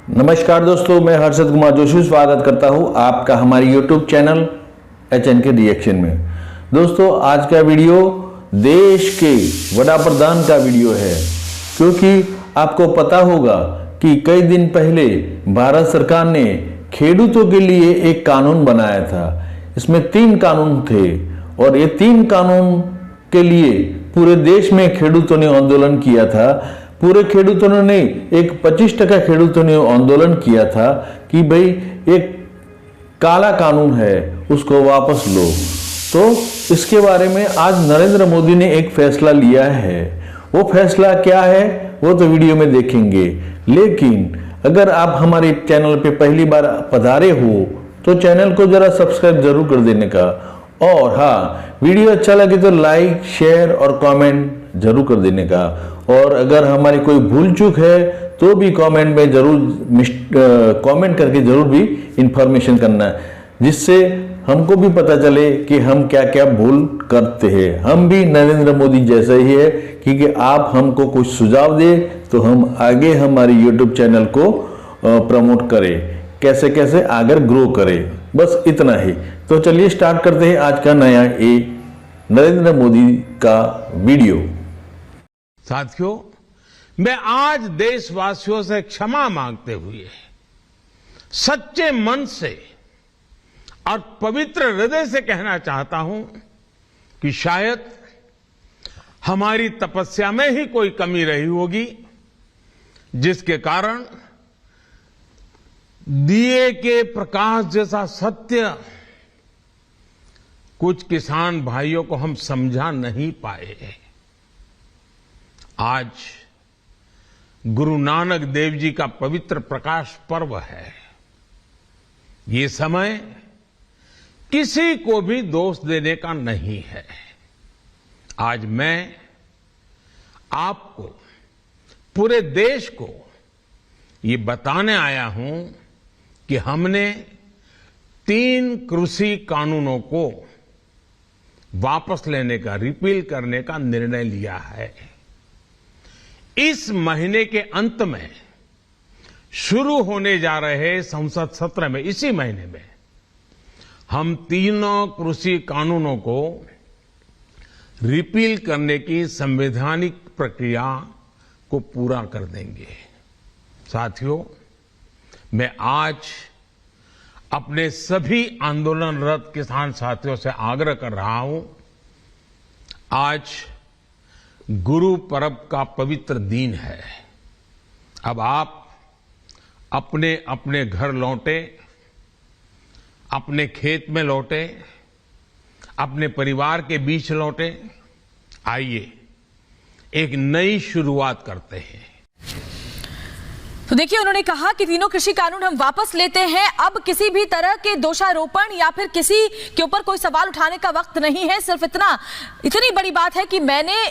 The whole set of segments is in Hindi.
नमस्कार दोस्तों, मैं हर्षद कुमार जोशी स्वागत करता हूं आपका हमारे YouTube चैनल HNK रिएक्शन में। दोस्तों, आज का वीडियो देश के वड़ा प्रधान का वीडियो है, क्योंकि आपको पता होगा कि कई दिन पहले भारत सरकार ने खेडूतों के लिए एक कानून बनाया था। इसमें 3 कानून थे और ये 3 कानून के लिए पूरे देश में खेडूतों ने आंदोलन किया था। पूरे खेडूतों ने एक 25% खेडूतों ने आंदोलन किया था कि भाई एक काला कानून है उसको वापस लो। तो इसके बारे में आज नरेंद्र मोदी ने एक फैसला लिया है। वो फैसला क्या है वो तो वीडियो में देखेंगे, लेकिन अगर आप हमारे चैनल पे पहली बार पधारे हो तो चैनल को जरा सब्सक्राइब जरूर कर देने का, और हाँ, वीडियो अच्छा लगे तो लाइक, शेयर और कमेंट जरूर कर देने का। और अगर हमारी कोई भूल चूक है तो भी कमेंट में जरूर कमेंट करके जरूर भी इंफॉर्मेशन करना, जिससे हमको भी पता चले कि हम क्या क्या भूल करते हैं। हम भी नरेंद्र मोदी जैसे ही है, क्योंकि आप हमको कुछ सुझाव दे तो हम आगे हमारे YouTube चैनल को प्रमोट करें, कैसे कैसे आगे ग्रो करें। बस इतना ही। तो चलिए स्टार्ट करते हैं आज का नया नरेंद्र मोदी का वीडियो। साथियों, मैं आज देशवासियों से क्षमा मांगते हुए सच्चे मन से और पवित्र हृदय से कहना चाहता हूं कि शायद हमारी तपस्या में ही कोई कमी रही होगी, जिसके कारण दिए के प्रकाश जैसा सत्य कुछ किसान भाइयों को हम समझा नहीं पाए। आज गुरु नानक देव जी का पवित्र प्रकाश पर्व है। ये समय किसी को भी दोष देने का नहीं है। आज मैं आपको, पूरे देश को ये बताने आया हूं कि हमने 3 कृषि कानूनों को वापस लेने का, रिपील करने का निर्णय लिया है। इस महीने के अंत में शुरू होने जा रहे संसद सत्र में, इसी महीने में हम 3 कृषि कानूनों को रिपील करने की संवैधानिक प्रक्रिया को पूरा कर देंगे। साथियों, मैं आज अपने सभी आंदोलनरत किसान साथियों से आग्रह कर रहा हूं, आज गुरु पर्व का पवित्र दिन है। अब आप अपने अपने घर लौटे, अपने खेत में लौटे, अपने परिवार के बीच लौटे। आइए एक नई शुरुआत करते हैं। तो देखिए, उन्होंने कहा कि 3 कृषि कानून हम वापस लेते हैं। अब किसी भी तरह के दोषारोपण या फिर किसी के ऊपर कोई सवाल उठाने का वक्त नहीं है। सिर्फ इतनी बड़ी बात है कि मैंने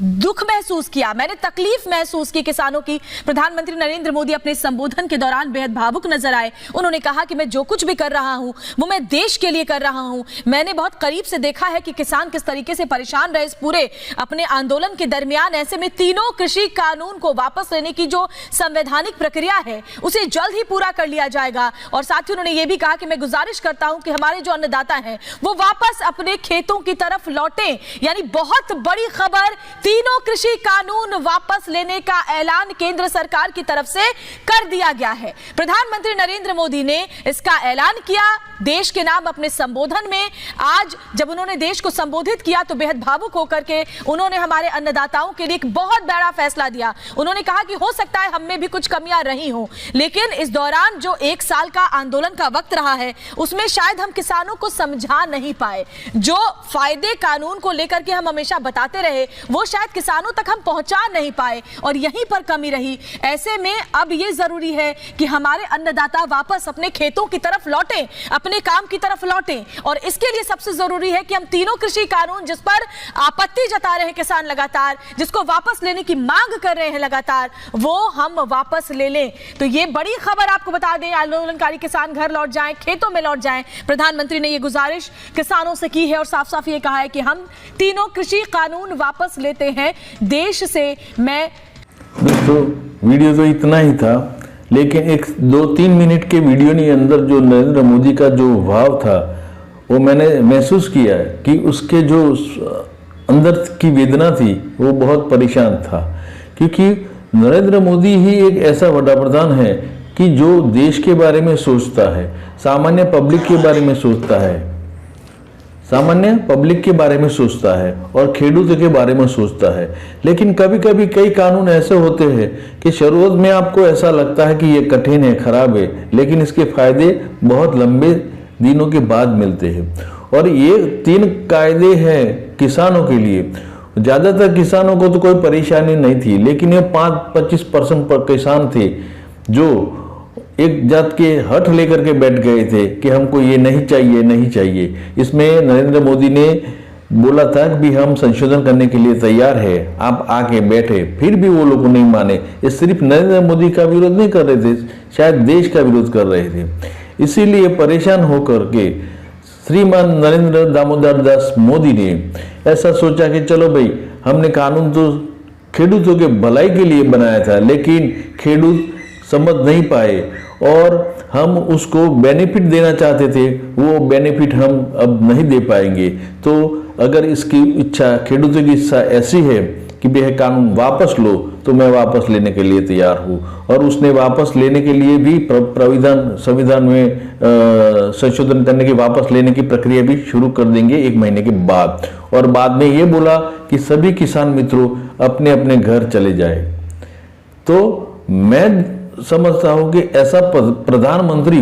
दुख महसूस किया, मैंने तकलीफ महसूस की किसानों की। प्रधानमंत्री नरेंद्र मोदी अपने संबोधन के दौरान बेहद भावुक नजर आए। उन्होंने कहा कि मैं जो कुछ भी कर रहा हूं वो मैं देश के लिए कर रहा हूं। मैंने बहुत करीब से देखा है कि किसान किस तरीके से परेशान रहे इस पूरे अपने आंदोलन के दरमियान। ऐसे में 3 कृषि कानून को वापस लेने की जो संवैधानिक प्रक्रिया है उसे जल्द ही पूरा कर लिया जाएगा। और साथ ही उन्होंने ये भी कहा कि मैं गुजारिश करता हूं कि हमारे जो अन्नदाता हैं वो वापस अपने खेतों की तरफ लौटें। यानी बहुत बड़ी खबर, 3 कृषि कानून वापस लेने का ऐलान केंद्र सरकार की तरफ से कर दिया गया है। प्रधानमंत्री नरेंद्र मोदी ने इसका ऐलान किया देश के नाम अपने संबोधन में। आज जब उन्होंने देश को संबोधित किया तो बेहद भावुक होकर के उन्होंने हमारे अन्नदाताओं के लिए एक बहुत बड़ा फैसला दिया। उन्होंने कहा कि हो सकता है हम में भी कुछ कमियां रही हों, लेकिन इस दौरान जो 1 साल का आंदोलन का वक्त रहा है उसमें शायद हम किसानों को समझा नहीं पाए। जो फायदे कानून को लेकर के हम हमेशा बताते रहे वो शायद किसानों तक हम पहुंचा नहीं पाए और यहीं पर कमी रही। ऐसे में अब ये जरूरी है कि हमारे अन्नदाता वापस अपने खेतों की तरफ लौटें, अपने काम की तरफ लौटें। और इसके लिए सबसे जरूरी है कि हम 3 कृषि कानून जिस पर आपत्ति जता रहे हैं किसान लगातार, जिसको वापस लेने की मांग कर रहे हैं लगातार, वो हम वापस ले लें। तो ये बड़ी खबर आपको बता दें, आंदोलनकारी किसान घर लौट जाएं, खेतों में लौट जाएं। प्रधानमंत्री ने ये गुजारिश किसानों से की है और साफ साफ ये कहा है कि हम 3 कृषि कानून वापस लेते हैं देश से। मैं दोस्तों, वीडियो तो इतना ही था, लेकिन एक 2-3 मिनट के वीडियो के अंदर जो नरेंद्र मोदी का जो भाव था वो मैंने महसूस किया कि उसके जो अंदर की वेदना थी वो बहुत परेशान था, क्योंकि नरेंद्र मोदी ही एक ऐसा वड़ा प्रधान है कि जो देश के बारे में सोचता है, सामान्य पब्लिक के बारे में सोचता है, सामान्य पब्लिक के बारे में सोचता है और खेडूतों के बारे में सोचता है। लेकिन कभी कभी कई कानून ऐसे होते हैं कि शुरुआत में आपको ऐसा लगता है कि ये कठिन है, खराब है, लेकिन इसके फायदे बहुत लंबे दिनों के बाद मिलते हैं। और ये 3 कायदे हैं किसानों के लिए। ज़्यादातर किसानों को तो कोई परेशानी नहीं थी, लेकिन ये 5-25% पर किसान थे जो एक जात के हट लेकर के बैठ गए थे कि हमको ये नहीं चाहिए, नहीं चाहिए। इसमें नरेंद्र मोदी ने बोला था कि भी हम संशोधन करने के लिए तैयार है, आप आके बैठे, फिर भी वो लोग नहीं माने। ये सिर्फ नरेंद्र मोदी का विरोध नहीं कर रहे थे, शायद देश का विरोध कर रहे थे। इसीलिए परेशान होकर के श्रीमान नरेंद्र दामोदर दास मोदी ने ऐसा सोचा कि चलो भाई, हमने कानून तो खेडूतों के भलाई के लिए बनाया था, लेकिन खेडूत समझ नहीं पाए और हम उसको बेनिफिट देना चाहते थे, वो बेनिफिट हम अब नहीं दे पाएंगे। तो अगर इसकी इच्छा, खेडूतों की इच्छा ऐसी है कि यह कानून वापस लो, तो मैं वापस लेने के लिए तैयार हूँ। और उसने वापस लेने के लिए भी संविधान में संशोधन करने की, वापस लेने की प्रक्रिया भी शुरू कर देंगे 1 महीने के बाद। और बाद में ये बोला कि सभी किसान मित्रों अपने अपने घर चले जाए। तो मैं समझता हूं कि ऐसा प्रधानमंत्री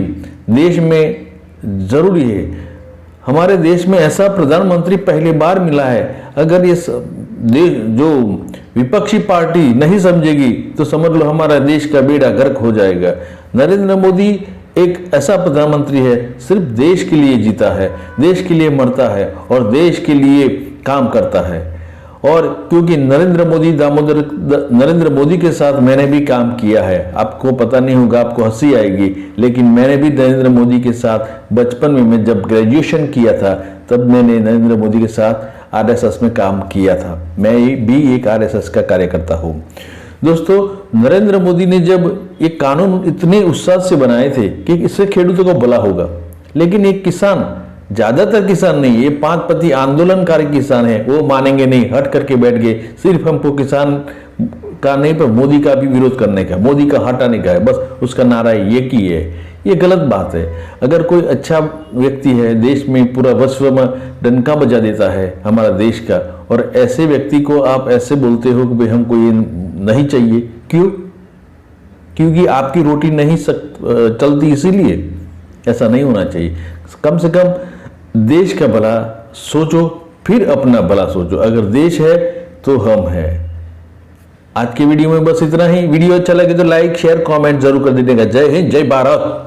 देश में जरूरी है। हमारे देश में ऐसा प्रधानमंत्री पहली बार मिला है। अगर ये देश जो विपक्षी पार्टी नहीं समझेगी तो समझ लो हमारा देश का बेड़ा गर्क हो जाएगा। नरेंद्र मोदी एक ऐसा प्रधानमंत्री है, सिर्फ देश के लिए जीता है, देश के लिए मरता है और देश के लिए काम करता है। और क्योंकि नरेंद्र मोदी के साथ मैंने भी काम किया है, आपको पता नहीं होगा, आपको हंसी आएगी, लेकिन मैंने भी नरेंद्र मोदी के साथ बचपन में, मैं जब ग्रेजुएशन किया था तब मैंने नरेंद्र मोदी के साथ आरएसएस में काम किया था। मैं भी एक आरएसएस का कार्यकर्ता हूँ। दोस्तों, नरेंद्र मोदी ने जब ये कानून इतने उत्साह से बनाए थे कि इससे खेडूतों को भला होगा, लेकिन एक किसान, ज्यादातर किसान नहीं, ये 5 पति आंदोलनकारी किसान है, वो मानेंगे नहीं, हट करके बैठ गए। सिर्फ हमको किसान का नहीं पर मोदी का भी विरोध करने का, मोदी का हटाने का है, बस उसका नारा ये की है। ये गलत बात है। अगर कोई अच्छा व्यक्ति है देश में, पूरा विश्व में डंका बजा देता है हमारा देश का, और ऐसे व्यक्ति को आप ऐसे बोलते हो कि भाई हमको ये नहीं चाहिए, क्यों? क्योंकि आपकी रोटी नहीं चलती, इसीलिए। ऐसा नहीं होना चाहिए। कम से कम देश का भला सोचो, फिर अपना भला सोचो। अगर देश है तो हम हैं। आज की वीडियो में बस इतना ही। वीडियो अच्छा लगे तो लाइक, शेयर, कमेंट जरूर कर दीजिएगा। जय हिंद, जय भारत।